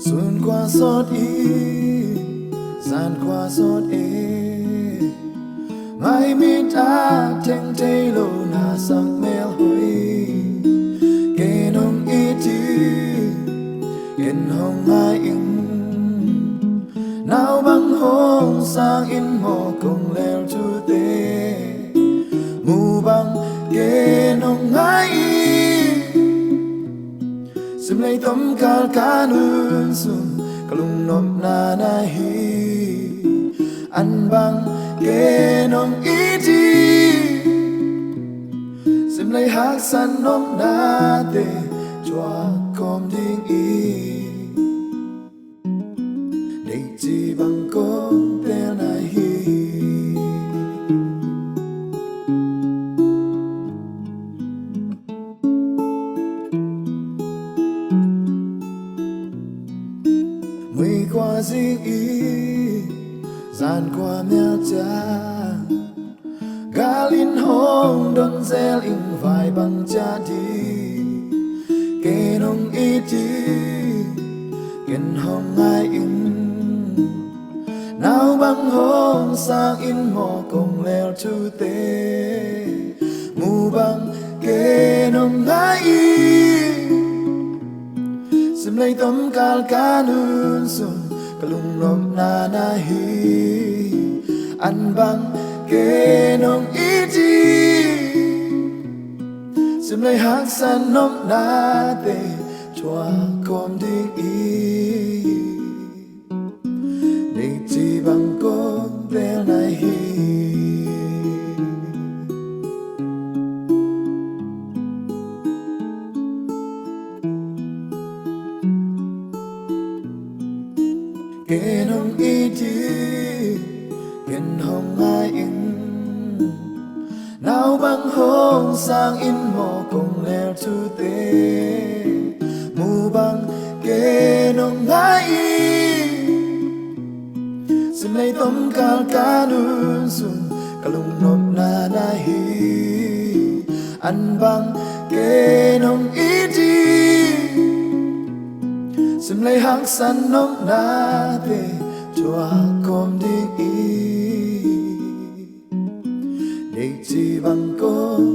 xuân qua xót ý gian qua xót ê mai mi ta thèn tây lô na sắc mèo hôi kê nông ý chi kên hồng ai in nào băng hông sang in mò cùng leo chu tê mù băng kê nông ai sim lấy tấm cal cá nương sum kalung nộp na na hi ăn băng kê nông ý chi sim lấy hát san nông na tê chua com ding ý để chi băng con tê na hi mây qua riêng ý gian qua mèo cha gà linh hông đơn gieo in vài bằng cha đi kê nông ý chi kên hông ai in nào băng hông sang in mò cùng leo chu tê mù băng kê nông ai sim lấy tấm cal cá nương sum kalung nộp na na hi ăn băng kê nông ý chi sim lấy hát san nông na tê chua com đi ý để chi băng con tê na hi kê nông ý chi kên hồng ai in nào băng hông sang in mò cùng leo chu tê mù băng kê nông ai sim lấy tấm cal cá nương sum kalung nộp na na hi ăn băng kê nông ý chi sim lấy hát san nông na tê chua com đi ý để chi băng con